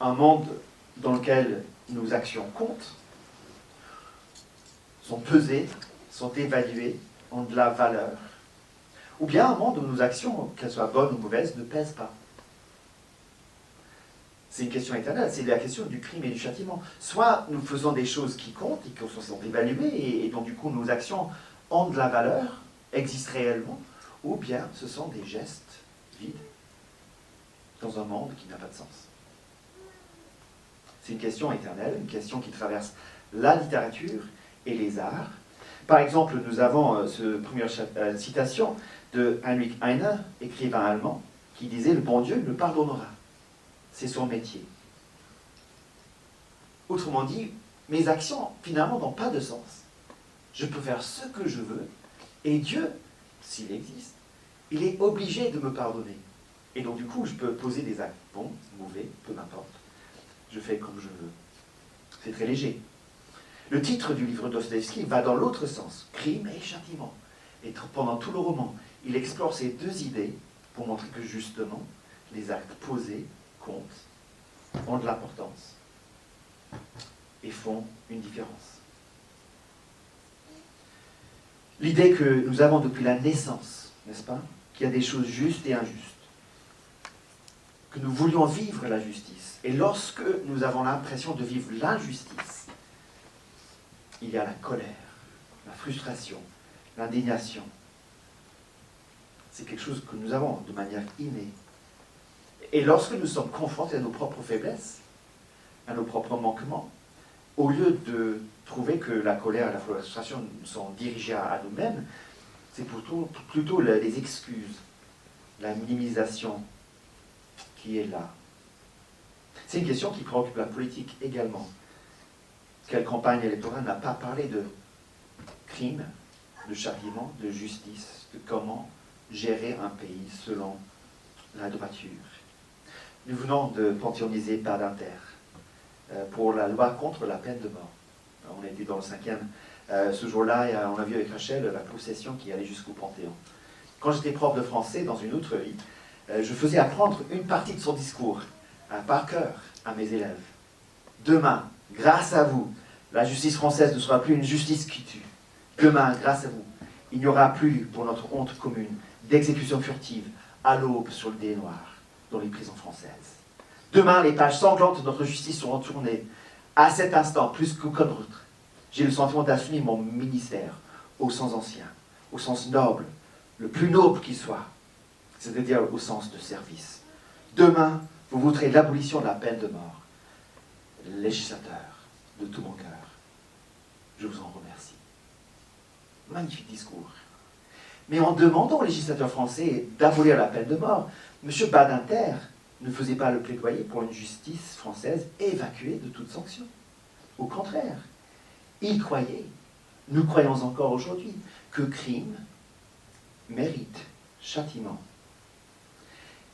un monde dans lequel nos actions comptent, sont pesées, sont évaluées, ont de la valeur, ou bien un monde où nos actions, qu'elles soient bonnes ou mauvaises, ne pèsent pas. C'est une question éternelle, c'est la question du crime et du châtiment. Soit nous faisons des choses qui comptent et qui sont évaluées, et donc du coup nos actions ont de la valeur, existent réellement, ou bien ce sont des gestes vides dans un monde qui n'a pas de sens. C'est une question éternelle, une question qui traverse la littérature et les arts. Par exemple, nous avons cette première citation de Heinrich Heine, écrivain allemand, qui disait « Le bon Dieu me pardonnera ». C'est son métier. Autrement dit, mes actions, finalement, n'ont pas de sens. Je peux faire ce que je veux, et Dieu, s'il existe, il est obligé de me pardonner. Et donc, du coup, je peux poser des actes bons, mauvais, peu m'importe. Je fais comme je veux. C'est très léger. Le titre du livre de Dostoïevski va dans l'autre sens, crime et châtiment. Et pendant tout le roman, il explore ces deux idées pour montrer que, justement, les actes posés comptent, ont de l'importance et font une différence. L'idée que nous avons depuis la naissance, n'est-ce pas, qu'il y a des choses justes et injustes, que nous voulions vivre la justice, et lorsque nous avons l'impression de vivre l'injustice, il y a la colère, la frustration, l'indignation. C'est quelque chose que nous avons de manière innée. Et lorsque nous sommes confrontés à nos propres faiblesses, à nos propres manquements, au lieu de trouver que la colère et la frustration sont dirigées à nous-mêmes, c'est plutôt les excuses, la minimisation qui est là. C'est une question qui préoccupe la politique également. Quelle campagne électorale n'a pas parlé de crime, de châtiment, de justice, de comment gérer un pays selon la droiture. Nous venons de panthéoniser Badinter pour la loi contre la peine de mort. On était dans le 5e. Ce jour-là, on a vu avec Rachel la procession qui allait jusqu'au Panthéon. Quand j'étais prof de français dans une autre vie, je faisais apprendre une partie de son discours par cœur à mes élèves. Demain, grâce à vous, la justice française ne sera plus une justice qui tue. Demain, grâce à vous, il n'y aura plus, pour notre honte commune, d'exécutions furtives à l'aube sur le dé noir dans les prisons françaises. Demain, les pages sanglantes de notre justice seront tournées. À cet instant, plus qu'aucun autre, j'ai le sentiment d'assumer mon ministère au sens ancien, au sens noble, le plus noble qui soit, c'est-à-dire au sens de service. Demain, vous voterez l'abolition de la peine de mort. Législateur de tout mon cœur, je vous en remercie. Magnifique discours. Mais en demandant aux législateurs français d'abolir la peine de mort, M. Badinter ne faisait pas le plaidoyer pour une justice française évacuée de toute sanction. Au contraire, il croyait, nous croyons encore aujourd'hui, que crime mérite châtiment.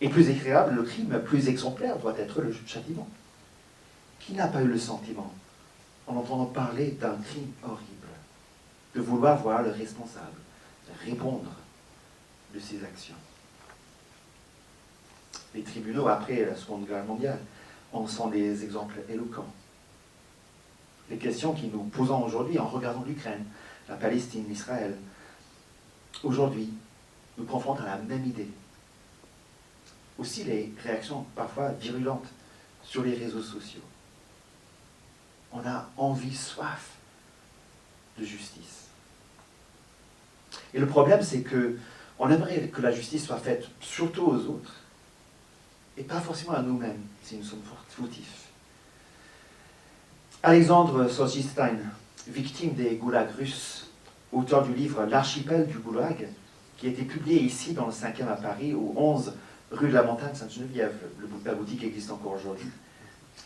Et plus agréable, le crime plus exemplaire doit être le châtiment. Qui n'a pas eu le sentiment, en entendant parler d'un crime horrible, de vouloir voir le responsable répondre de ses actions? Les tribunaux, après la Seconde Guerre mondiale, en sont des exemples éloquents. Les questions que nous posons aujourd'hui en regardant l'Ukraine, la Palestine, l'Israël, aujourd'hui, nous confrontent à la même idée. Aussi les réactions parfois virulentes sur les réseaux sociaux. On a envie, soif de justice. Et le problème, c'est qu'on aimerait que la justice soit faite surtout aux autres, et pas forcément à nous-mêmes, si nous sommes fautifs. Alexandre Solzhenitsyn, victime des goulags russes, auteur du livre « L'archipel du goulag », qui a été publié ici dans le 5e à Paris, au 11 rue de la Montagne Sainte-Geneviève, la boutique existe encore aujourd'hui.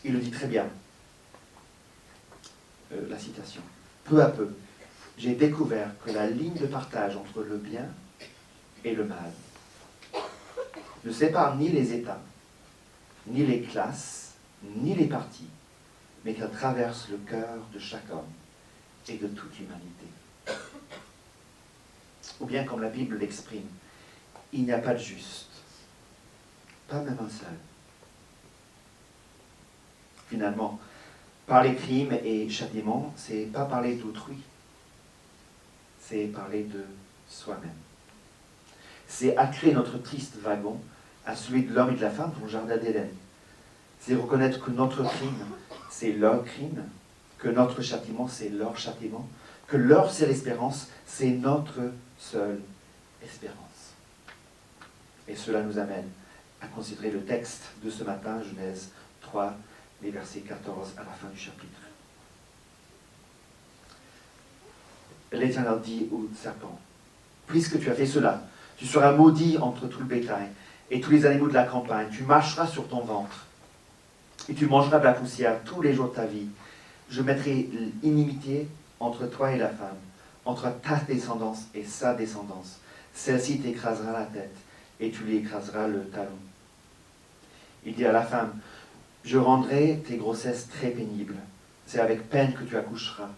Il le dit très bien. La citation. Peu à peu, j'ai découvert que la ligne de partage entre le bien et le mal ne sépare ni les États, ni les classes, ni les partis, mais qu'elle traverse le cœur de chaque homme et de toute l'humanité. Ou bien, comme la Bible l'exprime, il n'y a pas de juste, pas même un seul. finalement. Parler crime et châtiment, c'est pas parler d'autrui, c'est parler de soi-même. C'est atteler notre triste wagon à celui de l'homme et de la femme dans le jardin d'Éden. C'est reconnaître que notre crime, c'est leur crime, que notre châtiment, c'est leur châtiment, que leur seule espérance, c'est notre seule espérance. Et cela nous amène à considérer le texte de ce matin, Genèse 3, les versets 14 à la fin du chapitre. L'Éternel dit au serpent, « Puisque tu as fait cela, tu seras maudit entre tout le bétail et tous les animaux de la campagne. Tu marcheras sur ton ventre et tu mangeras de la poussière tous les jours de ta vie. Je mettrai l'inimitié entre toi et la femme, entre ta descendance et sa descendance. Celle-ci t'écrasera la tête et tu lui écraseras le talon. » Il dit à la femme, « Je rendrai tes grossesses très pénibles. C'est avec peine que tu accoucheras.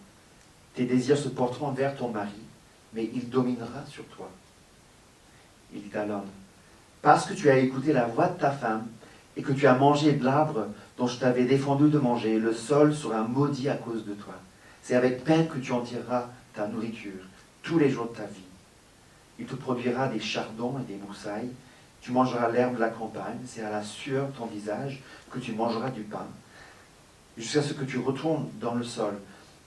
Tes désirs se porteront vers ton mari, mais il dominera sur toi. » Il dit à l'homme, « Parce que tu as écouté la voix de ta femme et que tu as mangé de l'arbre dont je t'avais défendu de manger, le sol sera maudit à cause de toi. C'est avec peine que tu en tireras ta nourriture tous les jours de ta vie. Il te produira des chardons et des broussailles. Tu mangeras l'herbe de la campagne. C'est à la sueur de ton visage que tu mangeras du pain, jusqu'à ce que tu retournes dans le sol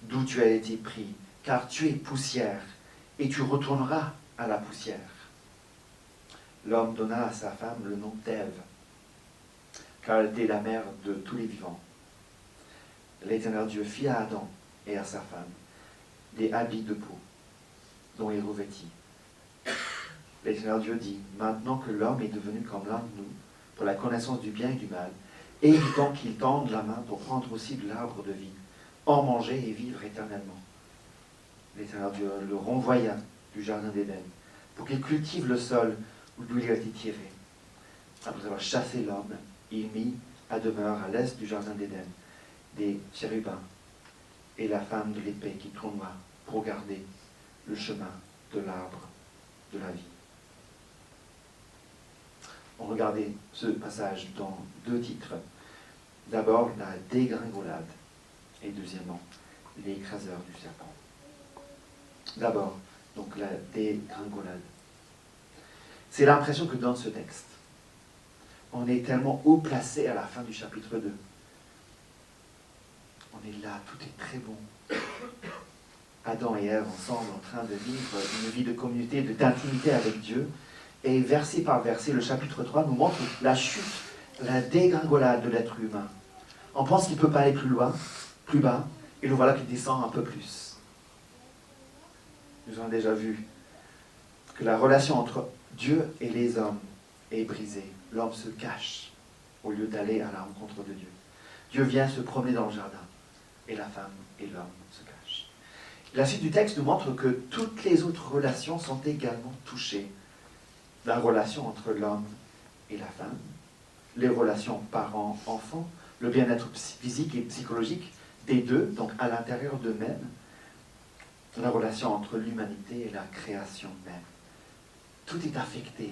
d'où tu as été pris, car tu es poussière, et tu retourneras à la poussière. » L'homme donna à sa femme le nom d'Ève, car elle était la mère de tous les vivants. L'Éternel Dieu fit à Adam et à sa femme des habits de peau, dont il revêtit. L'Éternel Dieu dit, « Maintenant que l'homme est devenu comme l'un de nous, pour la connaissance du bien et du mal, et du temps qu'il tende la main pour prendre aussi de l'arbre de vie, en manger et vivre éternellement. » L'Éternel Dieu le renvoya du jardin d'Éden, pour qu'il cultive le sol d'où il a été tiré. Après avoir chassé l'homme, il mit à demeure à l'est du jardin d'Éden des chérubins et la femme de l'épée qui tournera pour garder le chemin de l'arbre de la vie. On regardait ce passage dans deux titres. D'abord, la dégringolade, et deuxièmement, l'écraseur du serpent. D'abord, donc la dégringolade. C'est l'impression que donne ce texte. On est tellement haut placé à la fin du chapitre 2. On est là, tout est très bon. Adam et Ève ensemble en train de vivre une vie de communauté, d'intimité avec Dieu. Et verset par verset, le chapitre 3 nous montre la chute, la dégringolade de l'être humain. On pense qu'il ne peut pas aller plus loin, plus bas, et le voilà qu'il descend un peu plus. Nous avons déjà vu que la relation entre Dieu et les hommes est brisée. L'homme se cache au lieu d'aller à la rencontre de Dieu. Dieu vient se promener dans le jardin, et la femme et l'homme se cachent. La suite du texte nous montre que toutes les autres relations sont également touchées. La relation entre l'homme et la femme, les relations parents-enfants, le bien-être physique et psychologique des deux, donc à l'intérieur d'eux-mêmes, la relation entre l'humanité et la création même. Tout est affecté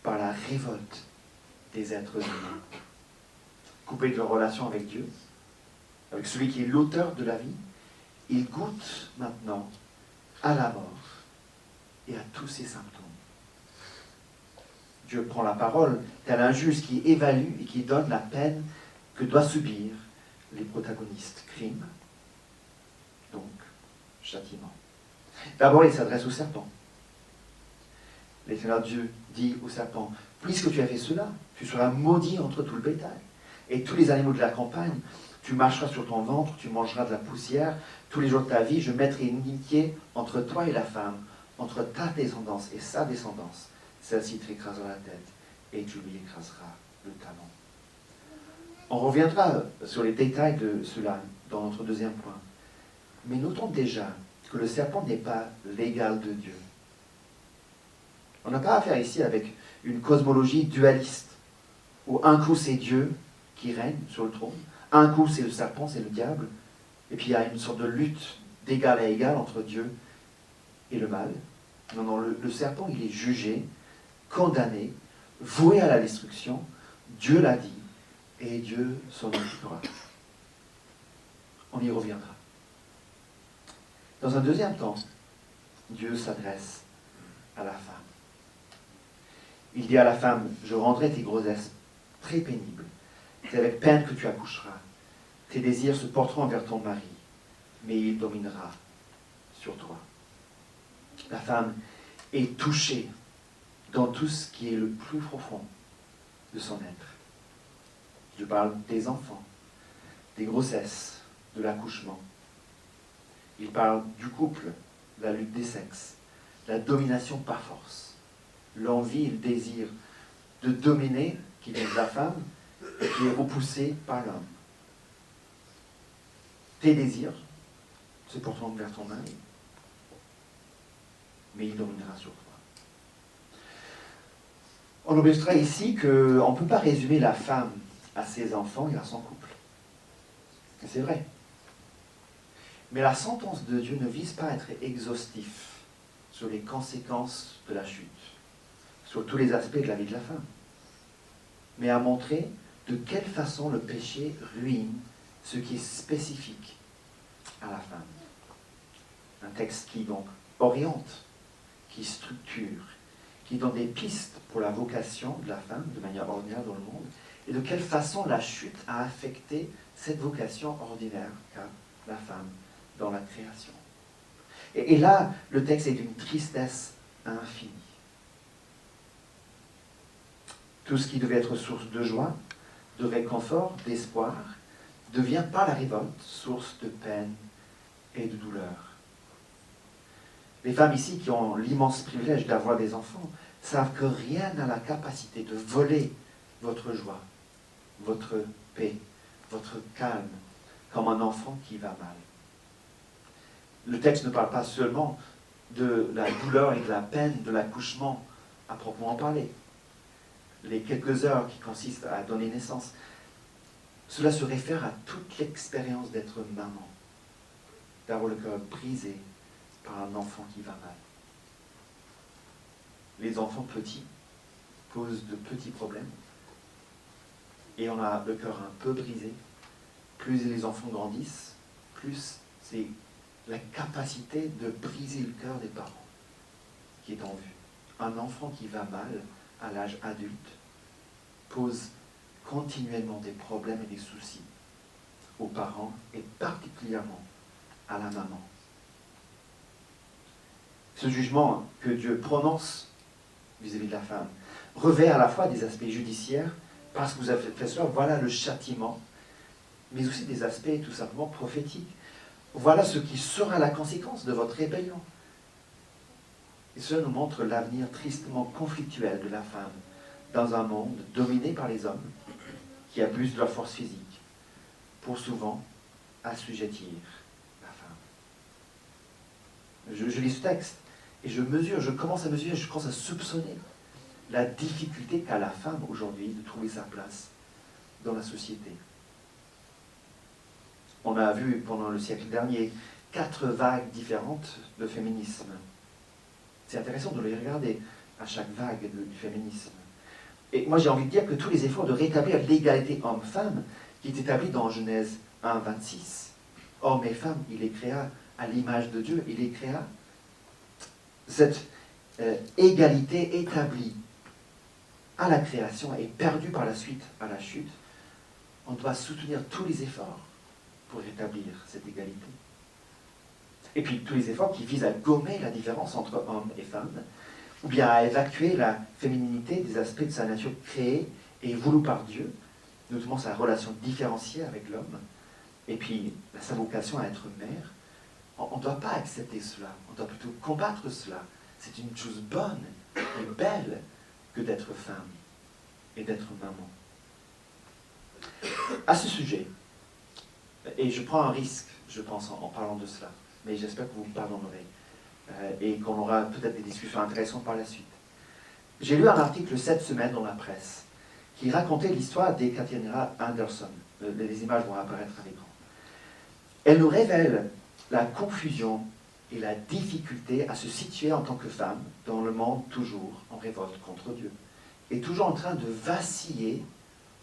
par la révolte des êtres humains. Coupés de leur relation avec Dieu, avec celui qui est l'auteur de la vie, ils goûtent maintenant à la mort et à tous ses symptômes. Dieu prend la parole, tel un juge qui évalue et qui donne la peine que doivent subir les protagonistes. Crime, donc châtiment. D'abord, il s'adresse au serpent. L'Éternel Dieu dit au serpent, « Puisque tu as fait cela, tu seras maudit entre tout le bétail. Et tous les animaux de la campagne, tu marcheras sur ton ventre, tu mangeras de la poussière. Tous les jours de ta vie, je mettrai une inimitié entre toi et la femme, entre ta descendance et sa descendance. Celle-ci t'écrasera la tête et tu lui écraseras le talon. » On reviendra sur les détails de cela dans notre deuxième point. Mais notons déjà que le serpent n'est pas l'égal de Dieu. On n'a pas affaire ici avec une cosmologie dualiste, où un coup c'est Dieu qui règne sur le trône, un coup c'est le serpent, c'est le diable, et puis il y a une sorte de lutte d'égal à égal entre Dieu et le mal. Non, non, le serpent, il est jugé, condamné, voué à la destruction. Dieu l'a dit, et Dieu s'en occupera. On y reviendra. Dans un deuxième temps, Dieu s'adresse à la femme. Il dit à la femme, je rendrai tes grossesses très pénibles. C'est avec peine que tu accoucheras. Tes désirs se porteront vers ton mari, mais il dominera sur toi. La femme est touchée dans tout ce qui est le plus profond de son être. Je parle des enfants, des grossesses, de l'accouchement. Il parle du couple, de la lutte des sexes, de la domination par force, l'envie et le désir de dominer qui vient de la femme et qui est repoussé par l'homme. Tes désirs se porteront vers ton mari, mais il dominera sur toi. On observera ici qu'on ne peut pas résumer la femme à ses enfants et à son couple. C'est vrai. Mais la sentence de Dieu ne vise pas à être exhaustif sur les conséquences de la chute, sur tous les aspects de la vie de la femme, mais à montrer de quelle façon le péché ruine ce qui est spécifique à la femme. Un texte qui donc oriente, qui structure, qui donne des pistes pour la vocation de la femme de manière ordinaire dans le monde, et de quelle façon la chute a affecté cette vocation ordinaire qu'a la femme dans la création. Et là, le texte est d'une tristesse infinie. Tout ce qui devait être source de joie, de réconfort, d'espoir, devient par la révolte source de peine et de douleur. Les femmes ici qui ont l'immense privilège d'avoir des enfants savent que rien n'a la capacité de voler votre joie, votre paix, votre calme, comme un enfant qui va mal. Le texte ne parle pas seulement de la douleur et de la peine de l'accouchement à proprement parler. Les quelques heures qui consistent à donner naissance, cela se réfère à toute l'expérience d'être maman, d'avoir le cœur brisé par un enfant qui va mal. Les enfants petits posent de petits problèmes et on a le cœur un peu brisé. Plus les enfants grandissent, plus c'est la capacité de briser le cœur des parents qui est en vue. Un enfant qui va mal à l'âge adulte pose continuellement des problèmes et des soucis aux parents et particulièrement à la maman. Ce jugement que Dieu prononce vis-à-vis de la femme revêt à la fois des aspects judiciaires, parce que vous avez fait cela, voilà le châtiment, mais aussi des aspects tout simplement prophétiques. Voilà ce qui sera la conséquence de votre rébellion. Et cela nous montre l'avenir tristement conflictuel de la femme dans un monde dominé par les hommes qui abusent de leur force physique pour souvent assujettir la femme. Je lis ce texte et je commence à soupçonner la difficulté qu'a la femme aujourd'hui de trouver sa place dans la société. On a vu pendant le siècle dernier 4 vagues différentes de féminisme. C'est intéressant de les regarder à chaque vague du féminisme. Et moi j'ai envie de dire que tous les efforts de rétablir l'égalité homme-femme qui est établi dans Genèse 1, 26. Homme et femme, il les créa à l'image de Dieu, il les créa. Cette égalité établie à la création est perdue par la suite à la chute. On doit soutenir tous les efforts pour rétablir cette égalité. Et puis tous les efforts qui visent à gommer la différence entre hommes et femmes, ou bien à évacuer la fémininité des aspects de sa nature créée et voulue par Dieu, notamment sa relation différenciée avec l'homme, et puis sa vocation à être mère. On ne doit pas accepter cela, on doit plutôt combattre cela. C'est une chose bonne et belle que d'être femme et d'être maman. À ce sujet, et je prends un risque, je pense, en parlant de cela, mais j'espère que vous me pardonnerez et qu'on aura peut-être des discussions intéressantes par la suite. J'ai lu un article cette semaine dans la presse qui racontait l'histoire d'Ekaterina Anderson. Les images vont apparaître à l'écran. Elle nous révèle la confusion et la difficulté à se situer en tant que femme dans le monde toujours en révolte contre Dieu et toujours en train de vaciller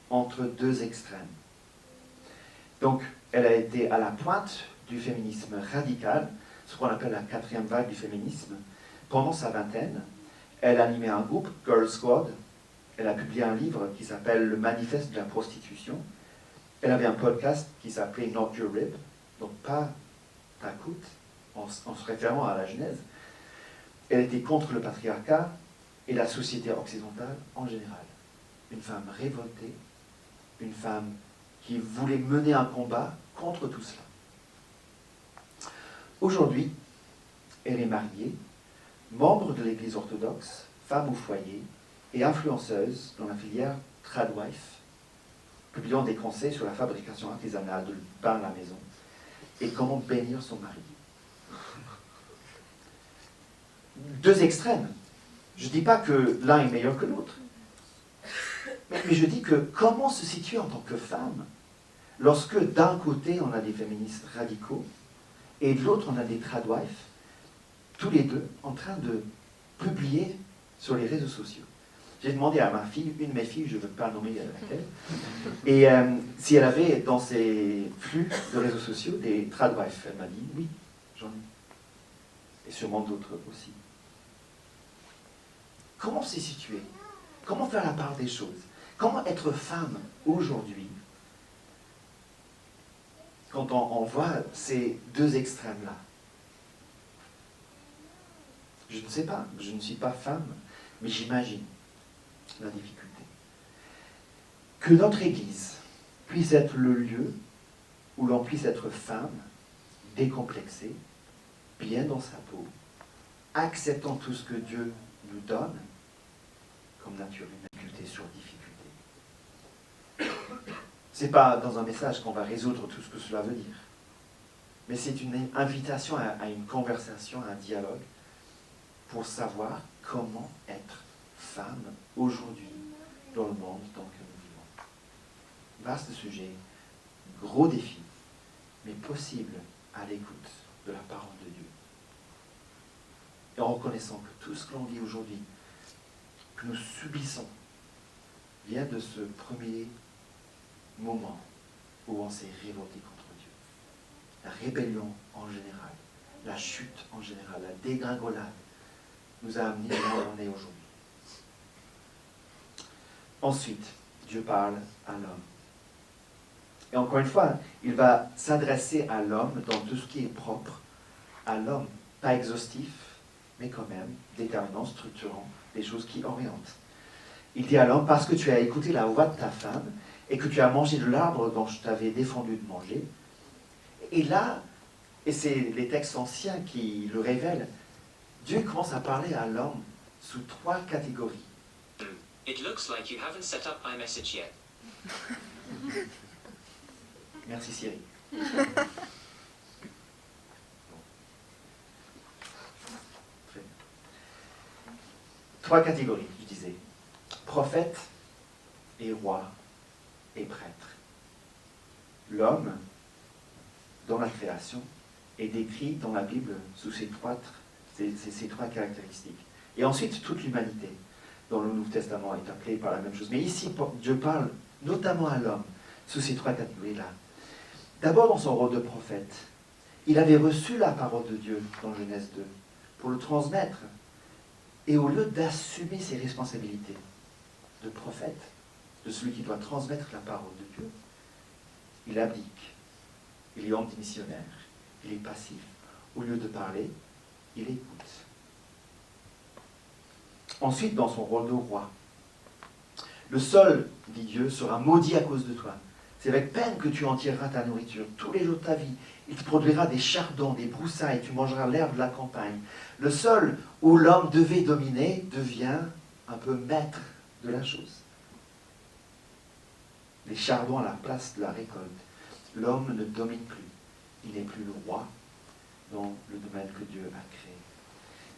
entre deux extrêmes. Donc, Elle a été à la pointe du féminisme radical, ce qu'on appelle la 4e vague du féminisme. Pendant sa vingtaine, elle a animé un groupe, Girl Squad. Elle a publié un livre qui s'appelle Le Manifeste de la prostitution. Elle avait un podcast qui s'appelait Not Your Rib, donc pas ta coûte, en se référant à la Genèse. Elle était contre le patriarcat et la société occidentale en général. Une femme révoltée, une femme qui voulait mener un combat contre tout cela. Aujourd'hui, elle est mariée, membre de l'Église orthodoxe, femme au foyer et influenceuse dans la filière Tradwife, publiant des conseils sur la fabrication artisanale de pain à la maison et comment bénir son mari. Deux extrêmes. Je ne dis pas que l'un est meilleur que l'autre, mais je dis que comment se situer en tant que femme lorsque d'un côté on a des féministes radicaux et de l'autre on a des tradwives, tous les deux en train de publier sur les réseaux sociaux. J'ai demandé à ma fille, une de mes filles, je ne veux pas nommer laquelle, et si elle avait dans ses flux de réseaux sociaux des tradwives. Elle m'a dit oui, j'en ai. Et sûrement d'autres aussi. Comment s'y situer? Comment faire la part des choses? Comment être femme aujourd'hui quand on voit ces deux extrêmes-là? Je ne sais pas, je ne suis pas femme, mais j'imagine la difficulté. Que notre Église puisse être le lieu où l'on puisse être femme, décomplexée, bien dans sa peau, acceptant tout ce que Dieu nous donne, comme nature humaine, difficulté sur difficulté. Ce n'est pas dans un message qu'on va résoudre tout ce que cela veut dire, mais c'est une invitation à une conversation, à un dialogue, pour savoir comment être femme aujourd'hui dans le monde dans lequel nous vivons. Vaste sujet, gros défi, mais possible à l'écoute de la parole de Dieu. Et en reconnaissant que tout ce que l'on vit aujourd'hui, que nous subissons, vient de ce premier moment où on s'est révolté contre Dieu. La rébellion en général, la chute en général, la dégringolade nous a amenés là où on est aujourd'hui. Ensuite, Dieu parle à l'homme. Et encore une fois, il va s'adresser à l'homme dans tout ce qui est propre à l'homme. Pas exhaustif, mais quand même déterminant, structurant, des choses qui orientent. Il dit à l'homme, parce que tu as écouté la voix de ta femme et que tu as mangé de l'arbre dont je t'avais défendu de manger. Et là, et c'est les textes anciens qui le révèlent, Dieu commence à parler à l'homme sous 3 catégories. It looks like you haven't set up iMessage yet. Merci Cyril. 3 catégories, je disais. Prophète et roi et prêtre. L'homme, dans la création, est décrit dans la Bible sous ces 3 caractéristiques. Et ensuite, toute l'humanité, dans le Nouveau Testament, est appelée par la même chose. Mais ici, Dieu parle notamment à l'homme, sous ces 3 catégories-là. D'abord, dans son rôle de prophète, il avait reçu la parole de Dieu dans Genèse 2 pour le transmettre. Et au lieu d'assumer ses responsabilités de prophète, de celui qui doit transmettre la parole de Dieu, il abdique. Il est anti-missionnaire, il est passif. Au lieu de parler, il écoute. Ensuite, dans son rôle de roi, le sol, dit Dieu, sera maudit à cause de toi. C'est avec peine que tu en tireras ta nourriture tous les jours de ta vie. Il te produira des chardons, des broussailles, tu mangeras l'herbe de la campagne. Le sol où l'homme devait dominer devient un peu maître de la chose. Les chardons à la place de la récolte. L'homme ne domine plus. Il n'est plus le roi dans le domaine que Dieu a créé.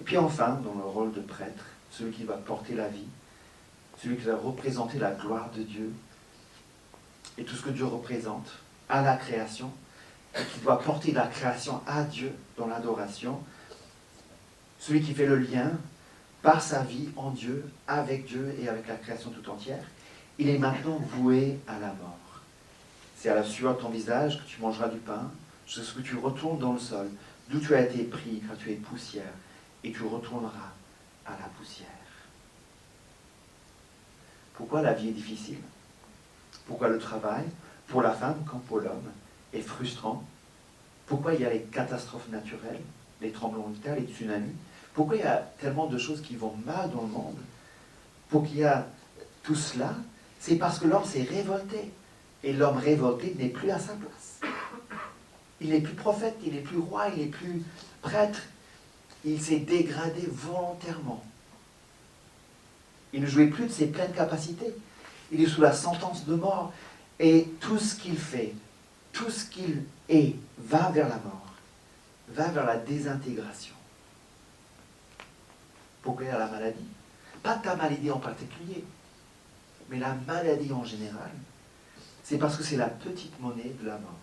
Et puis enfin, dans le rôle de prêtre, celui qui va porter la vie, celui qui va représenter la gloire de Dieu et tout ce que Dieu représente à la création, et qui doit porter la création à Dieu dans l'adoration, celui qui fait le lien par sa vie en Dieu, avec Dieu et avec la création tout entière, il est maintenant voué à la mort. C'est à la sueur de ton visage que tu mangeras du pain, jusqu'à ce que tu retournes dans le sol, d'où tu as été pris, car tu es poussière, et tu retourneras à la poussière. Pourquoi la vie est difficile? Pourquoi le travail, pour la femme comme pour l'homme, est frustrant? Pourquoi il y a les catastrophes naturelles, les tremblements de terre, les tsunamis? Pourquoi il y a tellement de choses qui vont mal dans le monde? Pour qu'il y ait tout cela, c'est parce que l'homme s'est révolté. Et l'homme révolté n'est plus à sa place. Il n'est plus prophète, il n'est plus roi, il n'est plus prêtre. Il s'est dégradé volontairement. Il ne jouait plus de ses pleines capacités. Il est sous la sentence de mort. Et tout ce qu'il fait, tout ce qu'il est, va vers la mort, va vers la désintégration. Pourquoi il y a la maladie? Pas ta maladie en particulier, mais la maladie en général. C'est parce que c'est la petite monnaie de la mort.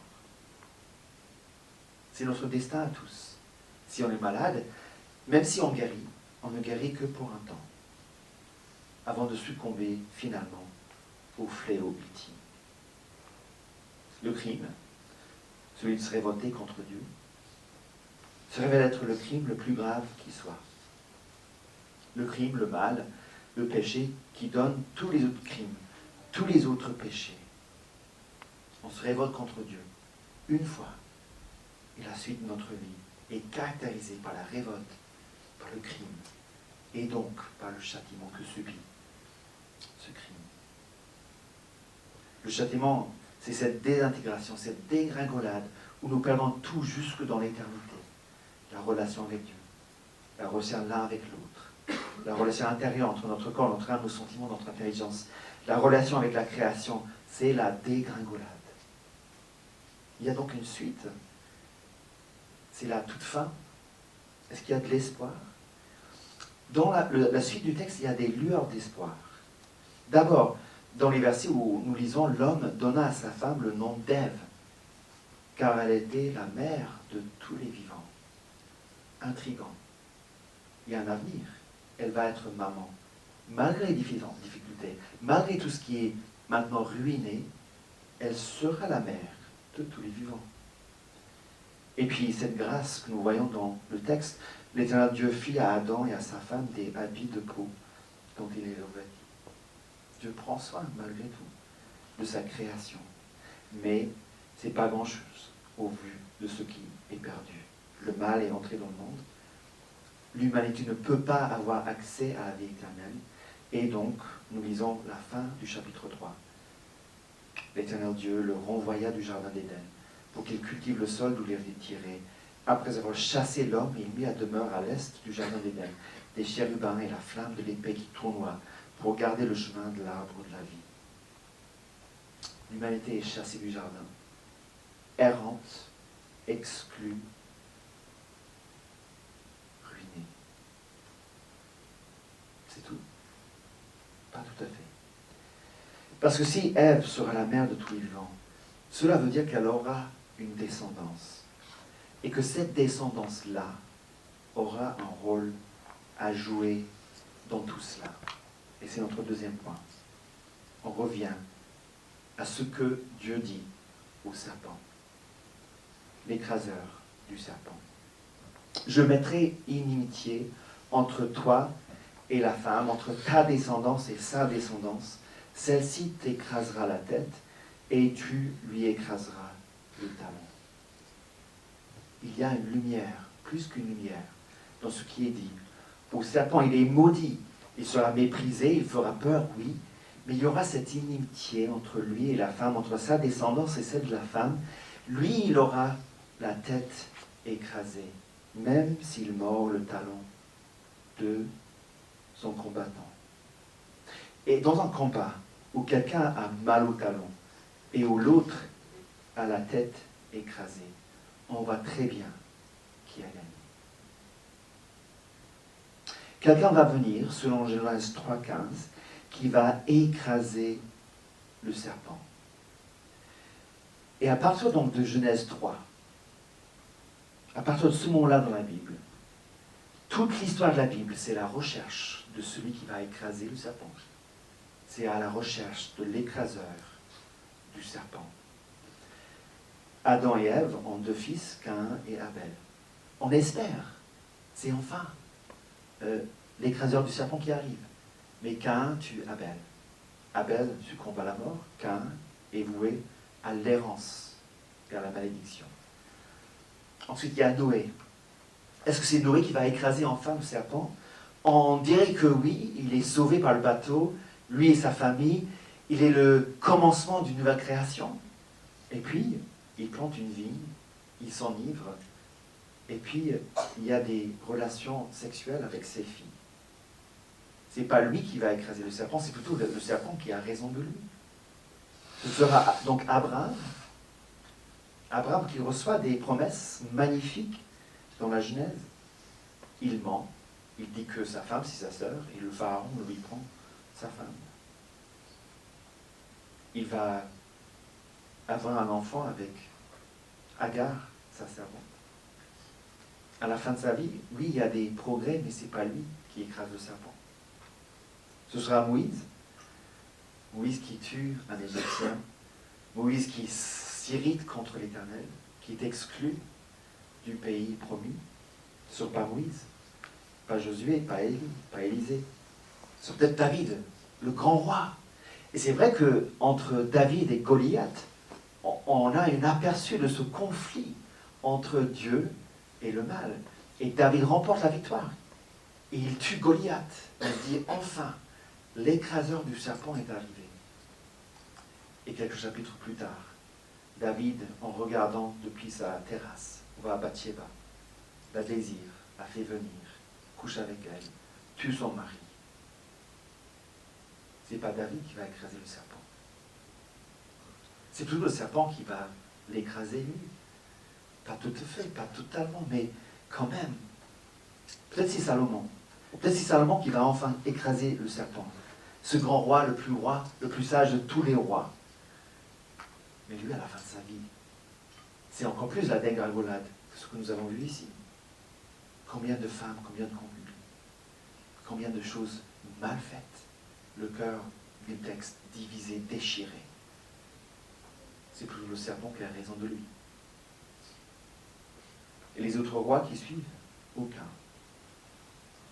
C'est notre destin à tous. Si on est malade, même si on guérit, on ne guérit que pour un temps, avant de succomber finalement au fléau ultime. Le crime, celui de se révolter contre Dieu, se révèle être le crime le plus grave qui soit. Le crime, le mal, le péché qui donne tous les autres crimes, tous les autres péchés. On se révolte contre Dieu une fois, et la suite de notre vie est caractérisée par la révolte, par le crime, et donc par le châtiment que subit ce crime. Le châtiment, c'est cette désintégration, cette dégringolade où nous perdons tout jusque dans l'éternité. La relation avec Dieu, la relation l'un avec l'autre, la relation intérieure entre notre corps, notre âme, nos sentiments, notre intelligence, la relation avec la création, c'est la dégringolade. Il y a donc une suite. C'est la toute fin. Est-ce qu'il y a de l'espoir? Dans la suite du texte, il y a des lueurs d'espoir. D'abord, dans les versets où nous lisons, l'homme donna à sa femme le nom d'Ève, car elle était la mère de tous les vivants. Intriguant. Il y a un avenir. Elle va être maman. Malgré les difficultés, malgré tout ce qui est maintenant ruiné, elle sera la mère de tous les vivants. Et puis cette grâce que nous voyons dans le texte, l'Éternel Dieu fit à Adam et à sa femme des habits de peau dont il les revêtit. Dieu prend soin malgré tout de sa création. Mais ce n'est pas grand-chose au vu de ce qui est perdu. Le mal est entré dans le monde. L'humanité ne peut pas avoir accès à la vie éternelle. Et donc, nous lisons la fin du chapitre 3. L'Éternel Dieu le renvoya du jardin d'Éden pour qu'il cultive le sol d'où il avait tiré. Après avoir chassé l'homme, il mit à demeure à l'est du jardin d'Éden des chérubins et la flamme de l'épée qui tournoie pour garder le chemin de l'arbre de la vie. L'humanité est chassée du jardin, errante, exclue, ruinée. C'est tout? Pas tout à fait. Parce que si Ève sera la mère de tous les vivants, cela veut dire qu'elle aura une descendance. Et que cette descendance-là aura un rôle à jouer dans tout cela. Et c'est notre deuxième point. On revient à ce que Dieu dit au serpent, l'écraseur du serpent. Je mettrai inimitié entre toi et la femme, entre ta descendance et sa descendance. Celle-ci t'écrasera la tête et tu lui écraseras le talon. Il y a une lumière, plus qu'une lumière, dans ce qui est dit. Au serpent, il est maudit, il sera méprisé, il fera peur, oui, mais il y aura cette inimitié entre lui et la femme, entre sa descendance et celle de la femme. Lui, il aura la tête écrasée, même s'il mord le talon de son combattant. Et dans un combat où quelqu'un a mal au talon et où l'autre a la tête écrasée, on voit très bien qui a gagné. Quelqu'un va venir, selon Genèse 3,15, qui va écraser le serpent. Et à partir donc de Genèse 3, à partir de ce moment-là dans la Bible, toute l'histoire de la Bible, c'est la recherche de celui qui va écraser le serpent. C'est à la recherche de l'écraseur du serpent. Adam et Ève ont 2 fils, Caïn et Abel. On espère, c'est enfin l'écraseur du serpent qui arrive. Mais Caïn tue Abel. Abel succombe à la mort, Caïn est voué à l'errance et à la malédiction. Ensuite, il y a Noé. Est-ce que c'est Noé qui va écraser enfin le serpent? On dirait que oui, il est sauvé par le bateau, lui et sa famille, il est le commencement d'une nouvelle création. Et puis, il plante une vigne, il s'enivre, et puis il y a des relations sexuelles avec ses filles. Ce n'est pas lui qui va écraser le serpent, c'est plutôt le serpent qui a raison de lui. Ce sera donc Abraham qui reçoit des promesses magnifiques dans la Genèse. Il ment, il dit que sa femme c'est sa sœur, et le pharaon lui prend sa femme. Il va avoir un enfant avec Agar, sa servante. À la fin de sa vie, oui, il y a des progrès, mais ce n'est pas lui qui écrase le serpent. Ce sera Moïse qui tue un Égyptien, Moïse qui s'irrite contre l'Éternel, qui est exclu du pays promis. Ce ne sera pas Moïse, pas Josué, pas Élie, pas Élisée. Ce sera peut-être David, le grand roi. Et c'est vrai qu'entre David et Goliath, on a un aperçu de ce conflit entre Dieu et le mal. Et David remporte la victoire. Et il tue Goliath. On se dit, enfin, l'écraseur du serpent est arrivé. Et quelques chapitres plus tard, David, en regardant depuis sa terrasse, va à Bathsheba, la désire, la fait venir, couche avec elle, tue son mari. Ce n'est pas David qui va écraser le serpent. C'est plutôt le serpent qui va l'écraser lui. Pas tout à fait, pas totalement, mais quand même. Peut-être c'est Salomon. Peut-être c'est Salomon qui va enfin écraser le serpent. Ce grand roi, le plus sage de tous les rois. Mais lui, à la fin de sa vie, c'est encore plus la dégringolade que ce que nous avons vu ici. Combien de femmes, combien de concubines, combien de choses mal faites. Le cœur du texte divisé, déchiré. C'est plutôt le serpent qui a raison de lui. Et les autres rois qui suivent? Aucun.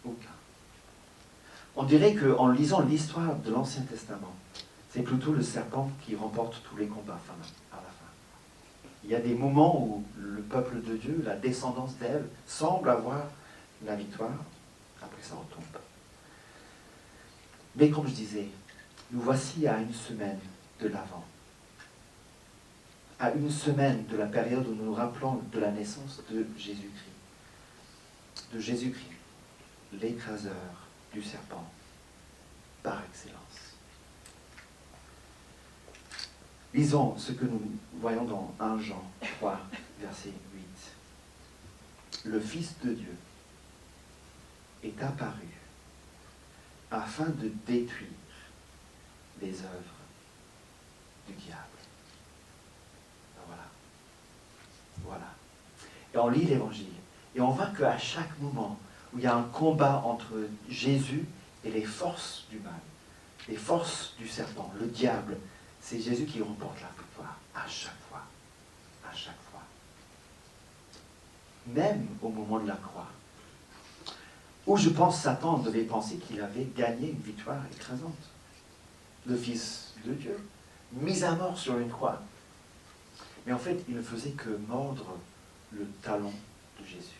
Aucun. On dirait qu'en lisant l'histoire de l'Ancien Testament, c'est plutôt le serpent qui remporte tous les combats à la fin. Il y a des moments où le peuple de Dieu, la descendance d'Ève, semble avoir la victoire, après ça retombe. Mais comme je disais, nous voici à une semaine de l'Avent. À une semaine de la période où nous nous rappelons de la naissance de Jésus-Christ. De Jésus-Christ, l'écraseur du serpent par excellence. Lisons ce que nous voyons dans 1 Jean 3, verset 8. Le Fils de Dieu est apparu afin de détruire les œuvres du diable. Voilà. Et on lit l'Évangile. Et on voit qu'à chaque moment où il y a un combat entre Jésus et les forces du mal, les forces du serpent, le diable, c'est Jésus qui remporte la victoire à chaque fois. À chaque fois. Même au moment de la croix, où je pense Satan devait penser qu'il avait gagné une victoire écrasante. Le Fils de Dieu, mis à mort sur une croix. Mais en fait, il ne faisait que mordre le talon de Jésus.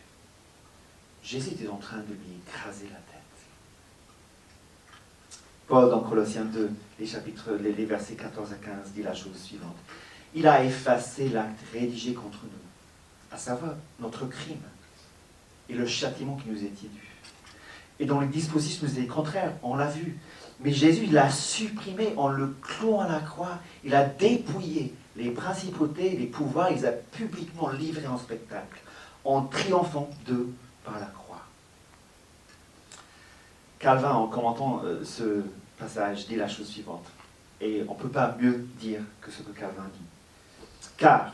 Jésus était en train de lui écraser la tête. Paul, dans Colossiens 2, les versets 14 à 15, dit la chose suivante. Il a effacé l'acte rédigé contre nous, à savoir notre crime et le châtiment qui nous était dû. Et dont les dispositions nous étaient contraires, on l'a vu. Mais Jésus, il l'a supprimé en le clouant à la croix. Il a dépouillé les principautés, les pouvoirs, il les a publiquement livrés en spectacle, en triomphant d'eux par la croix. Calvin, en commentant ce passage, dit la chose suivante. Et on ne peut pas mieux dire que ce que Calvin dit. Car,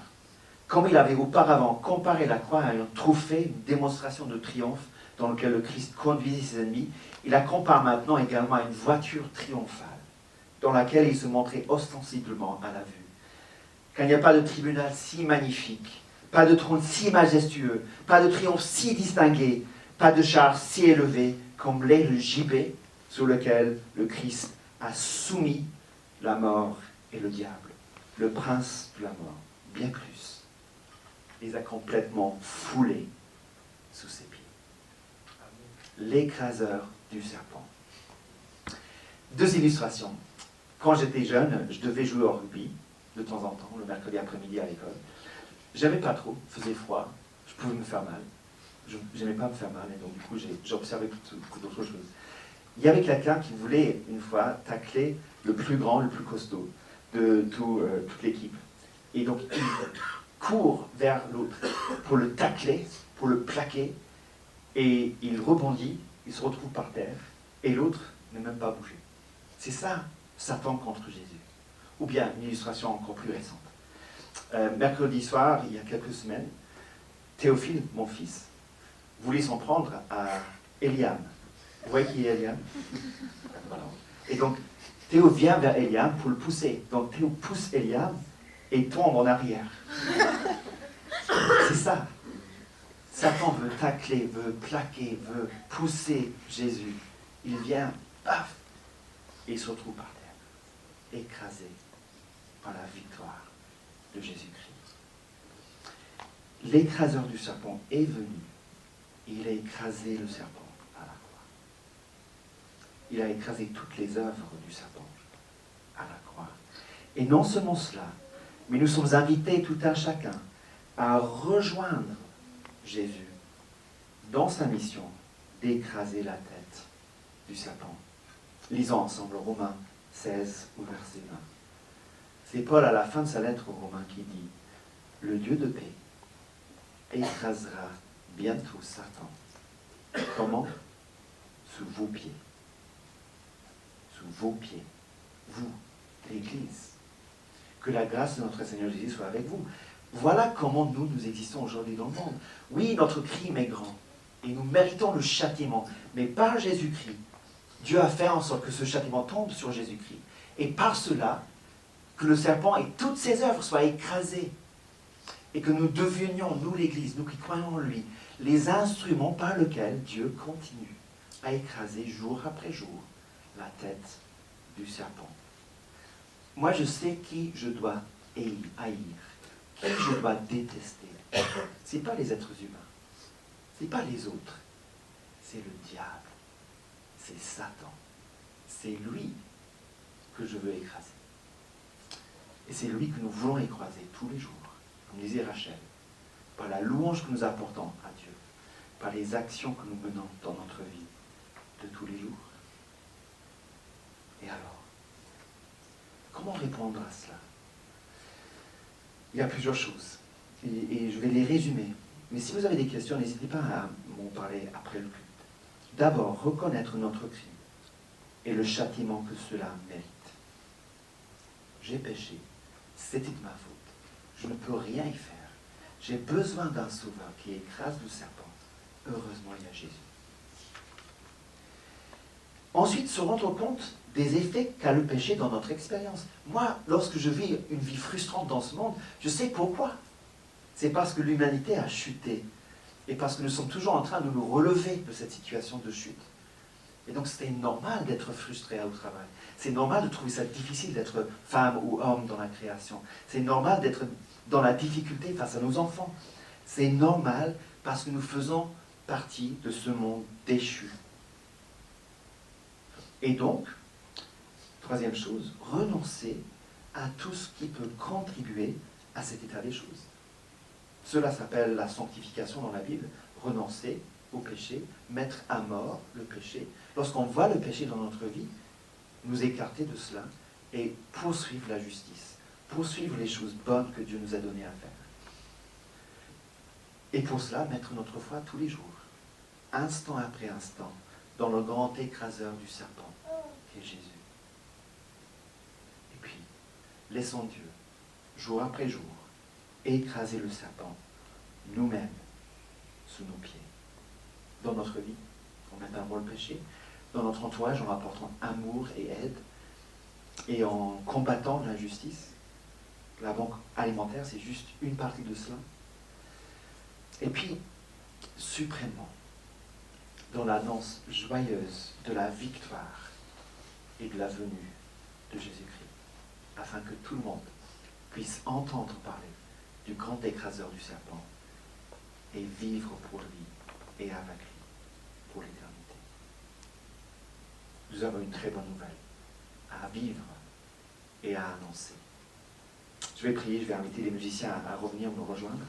comme il avait auparavant comparé la croix à un trophée, une démonstration de triomphe dans lequel le Christ conduisait ses ennemis, il la compare maintenant également à une voiture triomphale, dans laquelle il se montrait ostensiblement à la vue. car il n'y a pas de tribunal si magnifique, pas de trône si majestueux, pas de triomphe si distingué, pas de char si élevé comme l'est le gibet sur lequel le Christ a soumis la mort et le diable, le prince de la mort, bien plus, les a complètement foulés sous ses pieds. L'écraseur du serpent. 2 illustrations. Quand j'étais jeune, je devais jouer au rugby, de temps en temps, le mercredi après-midi à l'école. J'aimais pas trop, il faisait froid, je pouvais me faire mal. Je n'aimais pas me faire mal, et donc du coup, j'observais beaucoup d'autres choses. Il y avait quelqu'un qui voulait, une fois, tacler le plus grand, le plus costaud de toute l'équipe. Et donc, il court vers l'autre pour le tacler, pour le plaquer, et il rebondit, il se retrouve par terre, et l'autre n'est même pas bougé. C'est ça, Satan contre Jésus. Ou bien, une illustration encore plus récente. Mercredi soir, il y a quelques semaines, Théophile, mon fils, voulait s'en prendre à Eliam. Vous voyez qui est Eliam? Voilà. Et donc, Théo vient vers Eliam pour le pousser. Donc, Théo pousse Eliam et tombe en arrière. C'est ça. Satan veut tacler, veut plaquer, veut pousser Jésus. Il vient, paf, et il se retrouve par terre, écrasé par la victoire de Jésus-Christ. L'écraseur du serpent est venu et il a écrasé le serpent à la croix. Il a écrasé toutes les œuvres du serpent à la croix. Et non seulement cela, mais nous sommes invités tout un chacun à rejoindre Jésus dans sa mission d'écraser la tête du serpent. Lisons ensemble Romains 16 au verset 20. C'est Paul à la fin de sa lettre aux Romains qui dit « Le Dieu de paix écrasera bientôt Satan. » Comment? Sous vos pieds. Sous vos pieds. Vous, l'Église. Que la grâce de notre Seigneur Jésus soit avec vous. Voilà comment nous existons aujourd'hui dans le monde. Oui, notre crime est grand et nous méritons le châtiment. Mais par Jésus-Christ, Dieu a fait en sorte que ce châtiment tombe sur Jésus-Christ. Et par cela, que le serpent et toutes ses œuvres soient écrasées. Et que nous devenions, nous l'Église, nous qui croyons en lui, les instruments par lesquels Dieu continue à écraser jour après jour la tête du serpent. Moi, je sais qui je dois haïr, qui je dois détester. Ce n'est pas les êtres humains, ce n'est pas les autres, c'est le diable, c'est Satan. C'est lui que je veux écraser. Et c'est lui que nous voulons écraser tous les jours, comme disait Rachel, par la louange que nous apportons à Dieu, par les actions que nous menons dans notre vie de tous les jours. Et alors, comment répondre à cela? Il y a plusieurs choses, et je vais les résumer. Mais si vous avez des questions, n'hésitez pas à m'en parler après le culte. D'abord, reconnaître notre crime et le châtiment que cela mérite. J'ai péché, c'était de ma faute, je ne peux rien y faire. J'ai besoin d'un sauveur qui écrase le serpent. Heureusement, il y a Jésus. Ensuite, se rendre compte des effets qu'a le péché dans notre expérience. Moi, lorsque je vis une vie frustrante dans ce monde, je sais pourquoi. C'est parce que l'humanité a chuté. Et parce que nous sommes toujours en train de nous relever de cette situation de chute. Et donc, c'est normal d'être frustré au travail. C'est normal de trouver ça difficile d'être femme ou homme dans la création. C'est normal d'être dans la difficulté face à nos enfants. C'est normal parce que nous faisons partie de ce monde déchu. Et donc, troisième chose, renoncer à tout ce qui peut contribuer à cet état des choses. Cela s'appelle la sanctification dans la Bible, renoncer au péché, mettre à mort le péché. Lorsqu'on voit le péché dans notre vie, nous écarter de cela et poursuivre la justice, poursuivre les choses bonnes que Dieu nous a données à faire. Et pour cela, mettre notre foi tous les jours, instant après instant, dans le grand écraseur du serpent, qui est Jésus. Et puis, laissons Dieu, jour après jour, écraser le serpent, nous-mêmes, sous nos pieds. Dans notre vie, en mettant le péché, dans notre entourage, en apportant amour et aide, et en combattant l'injustice, La banque alimentaire, c'est juste une partie de cela. Et puis, suprêmement, dans la danse joyeuse de la victoire et de la venue de Jésus-Christ, afin que tout le monde puisse entendre parler du grand écraseur du serpent et vivre pour lui et avec lui pour l'éternité. Nous avons une très bonne nouvelle à vivre et à annoncer. Je vais prier, je vais inviter les musiciens à revenir nous rejoindre.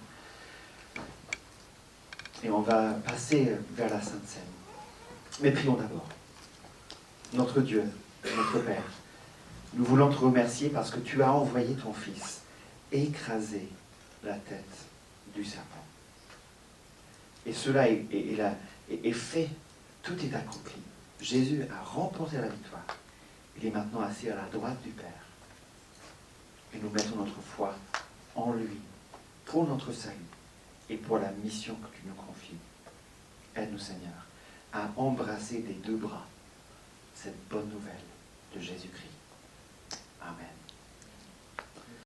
Et on va passer vers la Sainte Seine. Mais prions d'abord. Notre Dieu, notre Père, nous voulons te remercier parce que tu as envoyé ton Fils écraser la tête du serpent. Et cela est fait, tout est accompli. Jésus a remporté la victoire. Il est maintenant assis à la droite du Père. Et nous mettons notre foi en lui, pour notre salut et pour la mission que tu nous confies. Aide-nous, Seigneur, à embrasser des deux bras cette bonne nouvelle de Jésus-Christ.